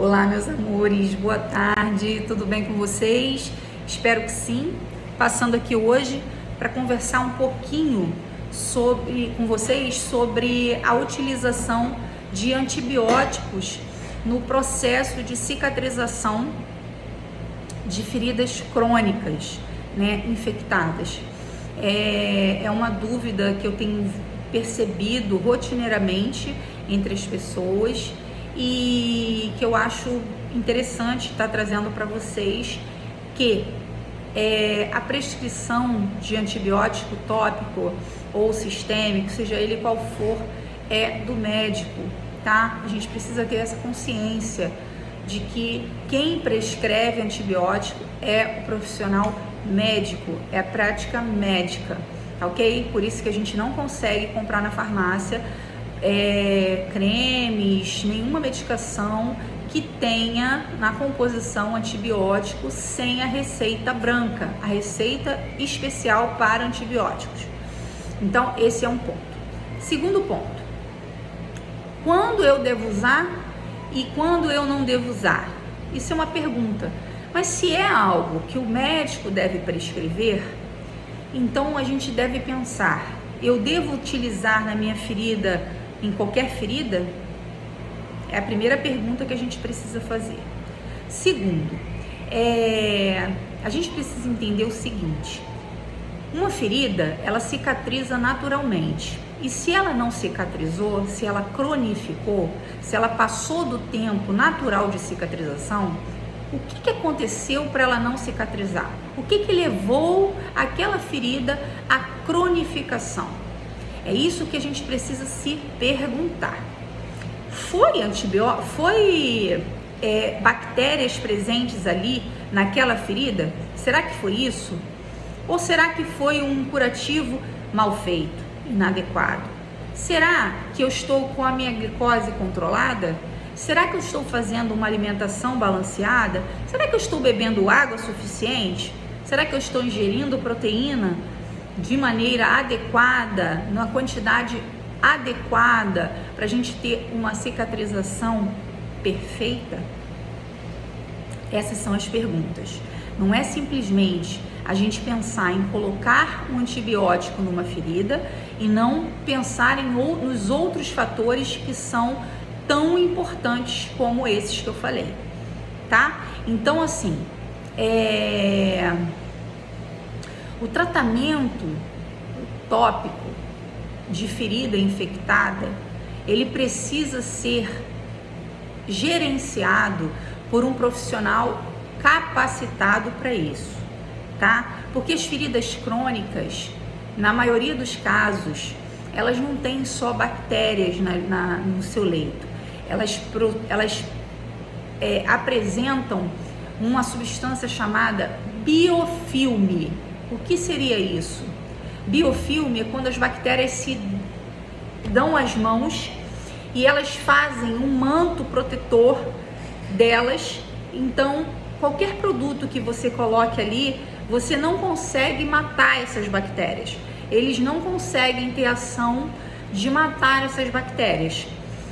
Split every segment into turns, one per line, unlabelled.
Olá, meus amores, boa tarde, tudo bem com vocês? Espero que sim. Passando aqui hoje para conversar um pouquinho com vocês sobre a utilização de antibióticos no processo de cicatrização de feridas crônicas, infectadas. É uma dúvida que eu tenho percebido rotineiramente entre as pessoas e que eu acho interessante estar trazendo para vocês, que a prescrição de antibiótico tópico ou sistêmico, seja ele qual for, é do médico, tá? A gente precisa ter essa consciência de que quem prescreve antibiótico é o profissional médico, é a prática médica, ok? Por isso que a gente não consegue comprar na farmácia cremes, nenhuma medicação que tenha na composição antibiótico sem a receita branca, a receita especial para antibióticos. Então, esse é um ponto. Segundo ponto, quando eu devo usar e quando eu não devo usar? Isso é uma pergunta. Mas se é algo que o médico deve prescrever, então a gente deve pensar, eu devo utilizar na minha ferida, em qualquer ferida? É a primeira pergunta que a gente precisa fazer. Segundo, a gente precisa entender o seguinte: uma ferida, ela cicatriza naturalmente. E se ela não cicatrizou, se ela cronificou, se ela passou do tempo natural de cicatrização, o que aconteceu para ela não cicatrizar? O que levou aquela ferida à cronificação? É isso que a gente precisa se perguntar. Foi bactérias presentes ali naquela ferida? Será que foi isso? Ou será que foi um curativo mal feito, inadequado? Será que eu estou com a minha glicose controlada? Será que eu estou fazendo uma alimentação balanceada? Será que eu estou bebendo água suficiente? Será que eu estou ingerindo proteína de maneira adequada, numa quantidade adequada, para a gente ter uma cicatrização perfeita? Essas são as perguntas. Não é simplesmente a gente pensar em colocar um antibiótico numa ferida e não pensar nos outros fatores que são tão importantes como esses que eu falei, tá? Então, assim, o tratamento tópico de ferida infectada, ele precisa ser gerenciado por um profissional capacitado para isso, tá? Porque as feridas crônicas, na maioria dos casos, elas não têm só bactérias no seu leito, elas apresentam uma substância chamada biofilme. O que seria isso? Biofilme é quando as bactérias se dão as mãos e elas fazem um manto protetor delas. Então, qualquer produto que você coloque ali, você não consegue matar essas bactérias. Eles não conseguem ter ação de matar essas bactérias.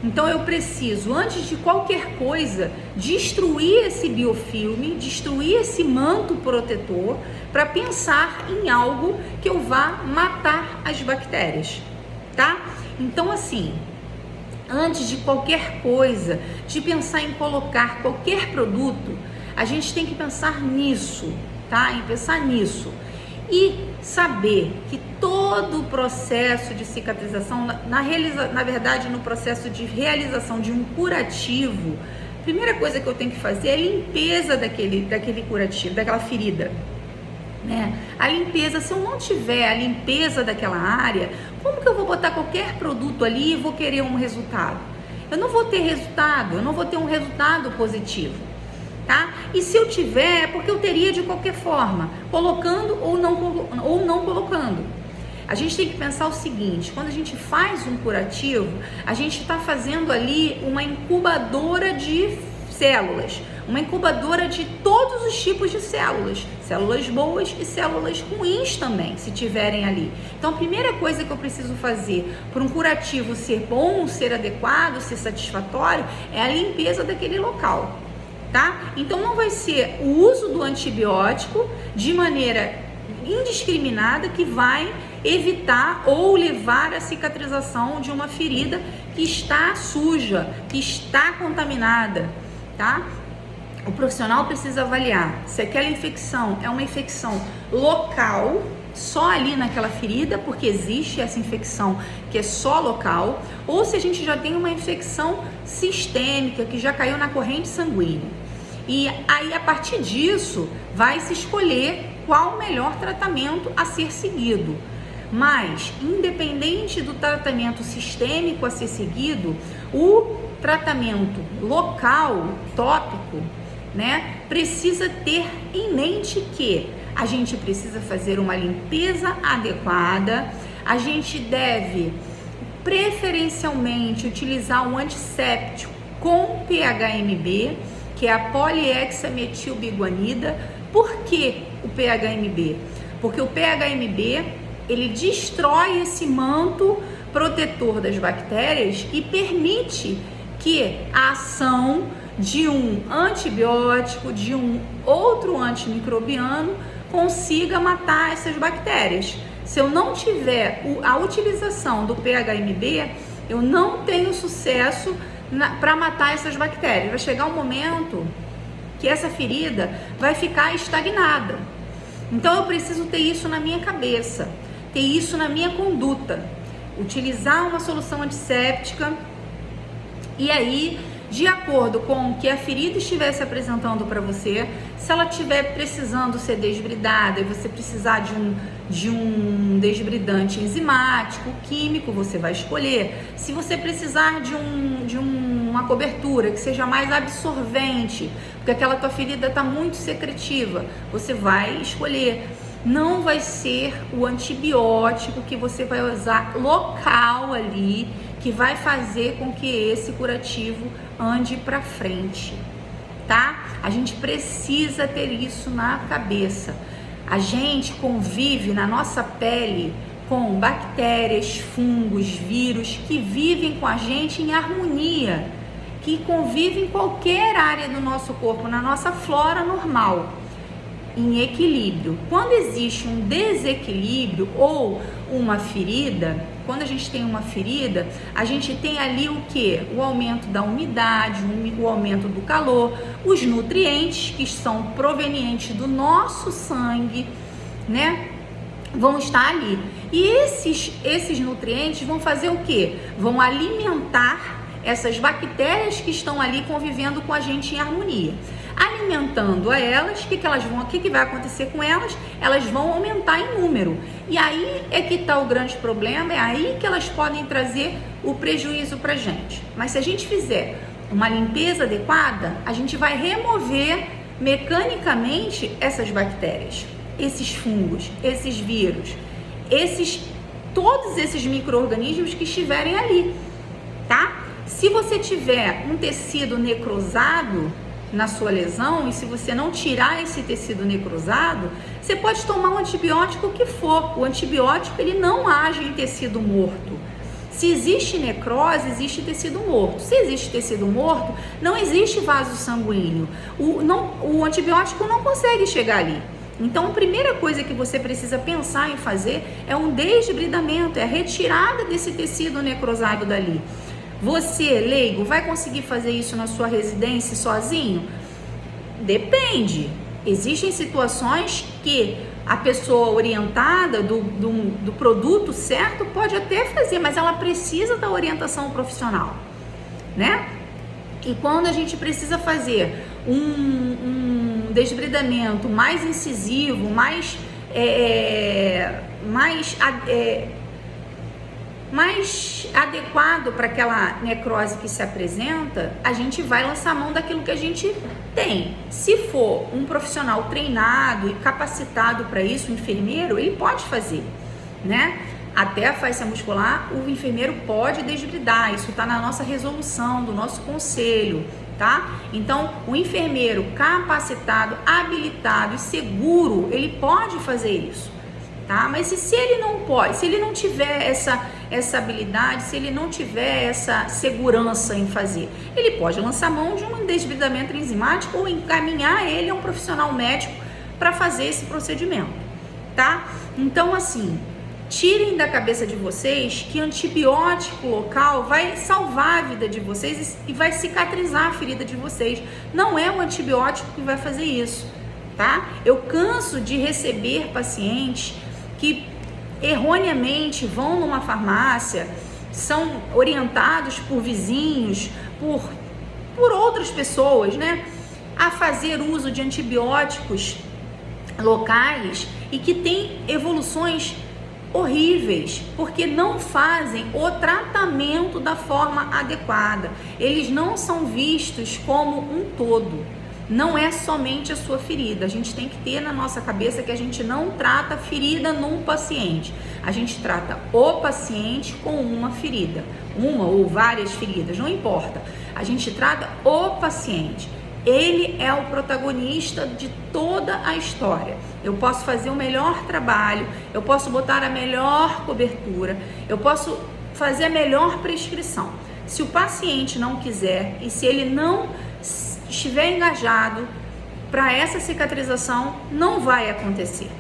Então eu preciso, antes de qualquer coisa, destruir esse biofilme, destruir esse manto protetor, para pensar em algo que eu vá matar as bactérias, tá? Então, assim, antes de qualquer coisa, de pensar em colocar qualquer produto, a gente tem que pensar nisso, tá? Em pensar nisso. E saber que todo o processo de cicatrização, na verdade, no processo de realização de um curativo, a primeira coisa que eu tenho que fazer é a limpeza daquele curativo, daquela ferida, né? A limpeza, se eu não tiver a limpeza daquela área, como que eu vou botar qualquer produto ali e vou querer um resultado? Eu não vou ter resultado, eu não vou ter um resultado positivo. Tá? E se eu tiver, é porque eu teria de qualquer forma, colocando ou não colocando. A gente tem que pensar o seguinte: quando a gente faz um curativo, a gente está fazendo ali uma incubadora de células, uma incubadora de todos os tipos de células, células boas e células ruins também, se tiverem ali. Então, a primeira coisa que eu preciso fazer para um curativo ser bom, ser adequado, ser satisfatório, é a limpeza daquele local, tá? Então, não vai ser o uso do antibiótico de maneira indiscriminada que vai evitar ou levar à cicatrização de uma ferida que está suja, que está contaminada, tá? O profissional precisa avaliar se aquela infecção é uma infecção local, só ali naquela ferida, porque existe essa infecção que é só local, ou se a gente já tem uma infecção sistêmica que já caiu na corrente sanguínea. E aí, a partir disso, vai se escolher qual o melhor tratamento a ser seguido. Mas, independente do tratamento sistêmico a ser seguido, o tratamento local, tópico, né, precisa ter em mente que a gente precisa fazer uma limpeza adequada, a gente deve preferencialmente utilizar um antisséptico com PHMB, que é a poliexametilbiguanida. Por que o PHMB? Porque o PHMB, ele destrói esse manto protetor das bactérias e permite que a ação de um antibiótico, de um outro antimicrobiano, consiga matar essas bactérias. Se eu não tiver a utilização do PHMB, eu não tenho sucesso para matar essas bactérias. Vai chegar um momento que essa ferida vai ficar estagnada. Então eu preciso ter isso na minha cabeça, ter isso na minha conduta, utilizar uma solução antisséptica e aí, de acordo com o que a ferida estiver se apresentando para você, se ela estiver precisando ser desbridada e você precisar de um desbridante enzimático, químico, você vai escolher. Se você precisar de uma cobertura que seja mais absorvente, porque aquela tua ferida está muito secretiva, você vai escolher. Não vai ser o antibiótico que você vai usar local ali, que vai fazer com que esse curativo ande para frente, tá? A gente precisa ter isso na cabeça. A gente convive na nossa pele com bactérias, fungos, vírus que vivem com a gente em harmonia, que convivem em qualquer área do nosso corpo, na nossa flora normal, em equilíbrio. Quando existe um desequilíbrio ou uma ferida, quando a gente tem uma ferida, a gente tem ali o que? O aumento da umidade, o aumento do calor, os nutrientes que são provenientes do nosso sangue, né? Vão estar ali. E esses nutrientes vão fazer o que? Vão alimentar essas bactérias que estão ali convivendo com a gente em harmonia. Alimentando a elas, o que vai acontecer com elas? Elas vão aumentar em número. E aí é que está o grande problema, é aí que elas podem trazer o prejuízo para a gente. Mas se a gente fizer uma limpeza adequada, a gente vai remover mecanicamente essas bactérias, esses fungos, esses vírus, todos esses micro-organismos que estiverem ali, tá? Se você tiver um tecido necrosado na sua lesão, e se você não tirar esse tecido necrosado, você pode tomar um antibiótico que for. O antibiótico, ele não age em tecido morto. Se existe necrose, existe tecido morto. Se existe tecido morto, não existe vaso sanguíneo. O antibiótico não consegue chegar ali. Então, a primeira coisa que você precisa pensar em fazer é um desbridamento, é a retirada desse tecido necrosado dali. Você, leigo, vai conseguir fazer isso na sua residência sozinho? Depende. Existem situações que a pessoa orientada do produto certo pode até fazer, mas ela precisa da orientação profissional, né? E quando a gente precisa fazer um desbridamento mais incisivo, mais adequado para aquela necrose que se apresenta, a gente vai lançar a mão daquilo que a gente tem. Se for um profissional treinado e capacitado para isso, um enfermeiro, ele pode fazer, né? Até a fascia muscular, o enfermeiro pode desbridar, isso está na nossa resolução, do nosso conselho, tá? Então, o enfermeiro capacitado, habilitado e seguro, ele pode fazer isso, tá? Mas se ele não pode, se ele não tiver essa habilidade, se ele não tiver essa segurança em fazer, ele pode lançar mão de um desbridamento enzimático ou encaminhar ele a um profissional médico para fazer esse procedimento, tá? Então, assim, tirem da cabeça de vocês que antibiótico local vai salvar a vida de vocês e vai cicatrizar a ferida de vocês. Não é o antibiótico que vai fazer isso, tá? Eu canso de receber pacientes que erroneamente vão numa farmácia, são orientados por vizinhos, por outras pessoas, né, a fazer uso de antibióticos locais e que tem evoluções horríveis, porque não fazem o tratamento da forma adequada. Eles não são vistos como um todo. Não é somente a sua ferida. A gente tem que ter na nossa cabeça que a gente não trata ferida num paciente. A gente trata o paciente com uma ferida, uma ou várias feridas, não importa. A gente trata o paciente. Ele é o protagonista de toda a história. Eu posso fazer o melhor trabalho, eu posso botar a melhor cobertura, eu posso fazer a melhor prescrição. Se o paciente não quiser e se ele não estiver engajado para essa cicatrização, não vai acontecer,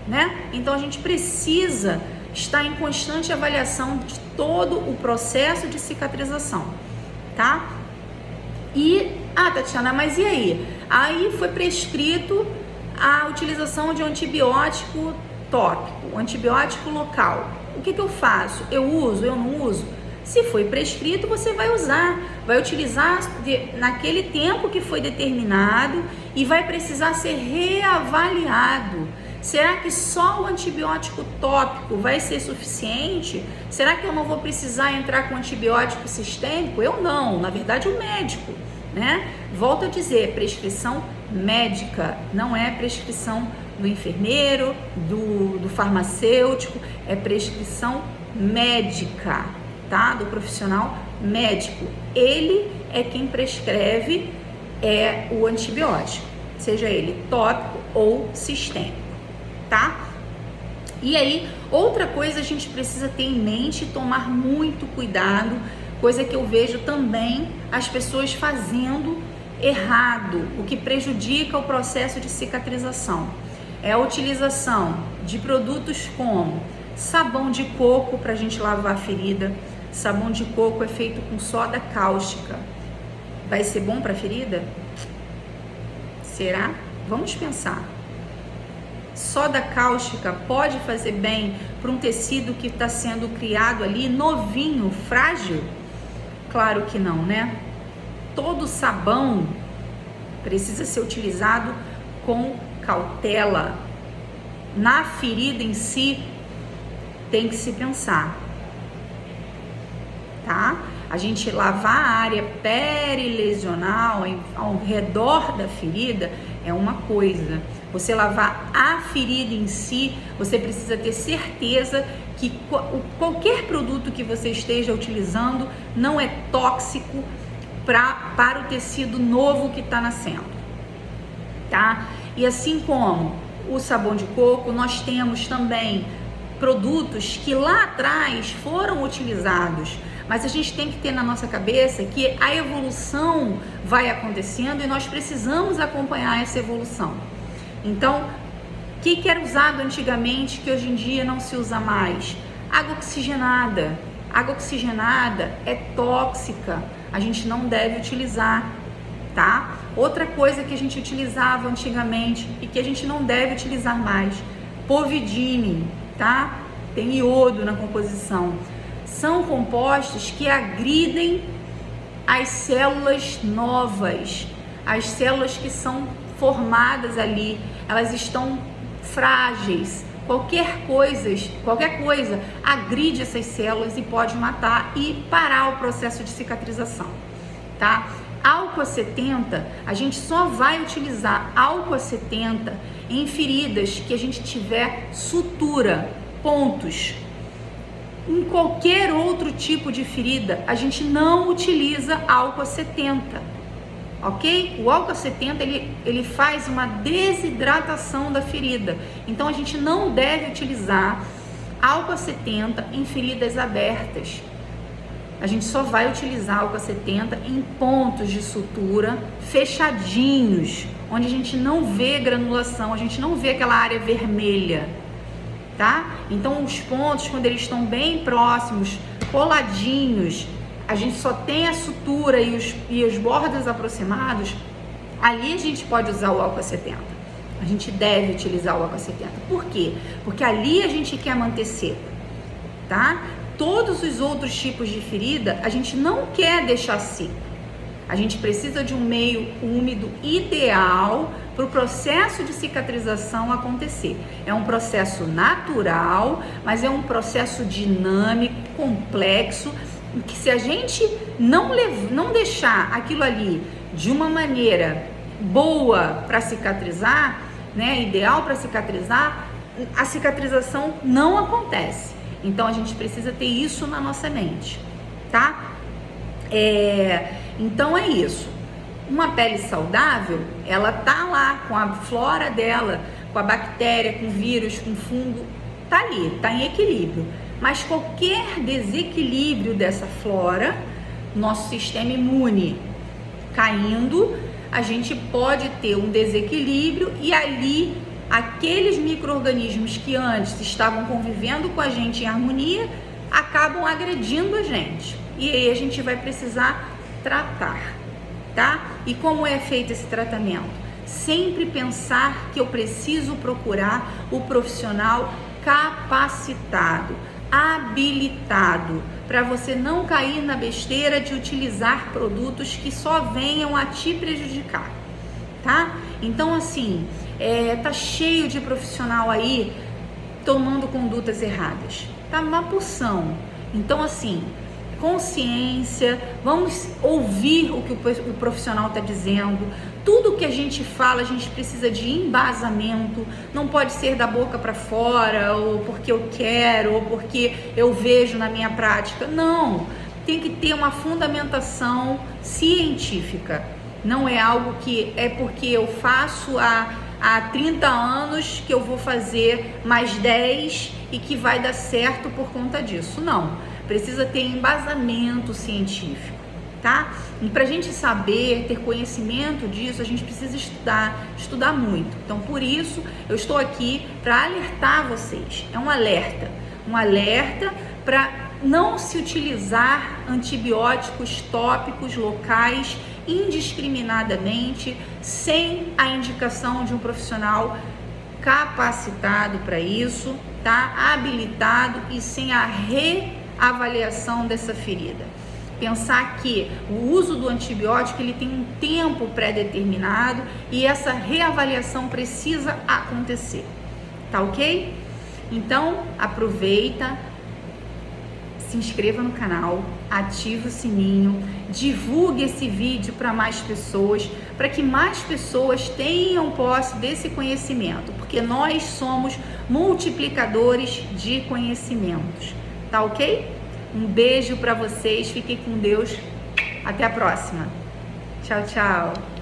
né? Então a gente precisa estar em constante avaliação de todo o processo de cicatrização, tá? Tatiana, mas e aí? Aí foi prescrito a utilização de um antibiótico tópico, um antibiótico local. O que eu faço? Eu uso? Eu não uso? Se foi prescrito, você vai usar, vai utilizar naquele tempo que foi determinado e vai precisar ser reavaliado. Será que só o antibiótico tópico vai ser suficiente? Será que eu não vou precisar entrar com antibiótico sistêmico? Eu não, na verdade o médico, né? Volto a dizer, prescrição médica, não é prescrição do enfermeiro, do farmacêutico, é prescrição médica, tá? Do profissional médico. Ele é quem prescreve o antibiótico, seja ele tópico ou sistêmico, tá? E aí, outra coisa a gente precisa ter em mente e tomar muito cuidado, coisa que eu vejo também as pessoas fazendo errado, o que prejudica o processo de cicatrização. É a utilização de produtos como sabão de coco para a gente lavar a ferida. Sabão de coco é feito com soda cáustica. Vai ser bom para a ferida? Será? Vamos pensar. Soda cáustica pode fazer bem para um tecido que está sendo criado ali, novinho, frágil? Claro que não, né? Todo sabão precisa ser utilizado com cautela. Na ferida em si, tem que se pensar, tá? A gente lavar a área perilesional ao redor da ferida é uma coisa. Você lavar a ferida em si, você precisa ter certeza que qualquer produto que você esteja utilizando não é tóxico para o tecido novo que está nascendo, tá? E assim como o sabão de coco, nós temos também produtos que lá atrás foram utilizados, mas a gente tem que ter na nossa cabeça que a evolução vai acontecendo e nós precisamos acompanhar essa evolução. Então, o que era usado antigamente que hoje em dia não se usa mais? Água oxigenada. Água oxigenada é tóxica, a gente não deve utilizar, tá? Outra coisa que a gente utilizava antigamente e que a gente não deve utilizar mais, povidine, tá? Tem iodo na composição. São compostos que agridem as células novas, as células que são formadas ali, elas estão frágeis. Qualquer coisa agride essas células e pode matar e parar o processo de cicatrização, tá? Álcool 70, a gente só vai utilizar álcool 70 em feridas que a gente tiver sutura, pontos. Em qualquer outro tipo de ferida, a gente não utiliza álcool 70, ok? O álcool 70 ele faz uma desidratação da ferida, então a gente não deve utilizar álcool 70 em feridas abertas. A gente só vai utilizar álcool 70 em pontos de sutura fechadinhos, onde a gente não vê granulação, a gente não vê aquela área vermelha, tá? Então os pontos, quando eles estão bem próximos, coladinhos, a gente só tem a sutura e os bordos aproximados, ali a gente pode usar o álcool 70. A gente deve utilizar o álcool 70. Por quê? Porque ali a gente quer manter seco, tá? Todos os outros tipos de ferida a gente não quer deixar seco. A gente precisa de um meio úmido ideal para o processo de cicatrização acontecer. É um processo natural, mas é um processo dinâmico, complexo, que se a gente não deixar aquilo ali de uma maneira boa para cicatrizar, né, ideal para cicatrizar, a cicatrização não acontece. Então a gente precisa ter isso na nossa mente, tá? Então é isso. Uma pele saudável, ela tá lá com a flora dela, com a bactéria, com o vírus, com o fungo, tá ali, tá em equilíbrio. Mas qualquer desequilíbrio dessa flora, nosso sistema imune caindo, a gente pode ter um desequilíbrio e ali aqueles micro-organismos que antes estavam convivendo com a gente em harmonia acabam agredindo a gente. E aí a gente vai precisar tratar, tá? E como é feito esse tratamento? Sempre pensar que eu preciso procurar o profissional capacitado, habilitado, para você não cair na besteira de utilizar produtos que só venham a te prejudicar, tá? Então assim, tá cheio de profissional aí tomando condutas erradas, tá uma porção. Então assim, consciência, vamos ouvir o que o profissional está dizendo. Tudo que a gente fala, a gente precisa de embasamento, não pode ser da boca para fora, ou porque eu quero, ou porque eu vejo na minha prática. Não, tem que ter uma fundamentação científica. Não é algo que é porque eu faço há 30 anos que eu vou fazer mais 10 e que vai dar certo por conta disso. Não, precisa ter embasamento científico, tá? E pra gente saber, ter conhecimento disso, a gente precisa estudar muito. Então, por isso, eu estou aqui para alertar vocês. É um alerta para não se utilizar antibióticos tópicos locais indiscriminadamente, sem a indicação de um profissional capacitado para isso, tá? Habilitado e sem a reavaliação dessa ferida. Pensar que o uso do antibiótico ele tem um tempo pré-determinado e essa reavaliação precisa acontecer, tá ok? Então aproveita, se inscreva no canal, ative o sininho, divulgue esse vídeo para mais pessoas, para que mais pessoas tenham posse desse conhecimento, porque nós somos multiplicadores de conhecimentos, tá ok? Um beijo para vocês, fiquem com Deus, até a próxima. Tchau, tchau.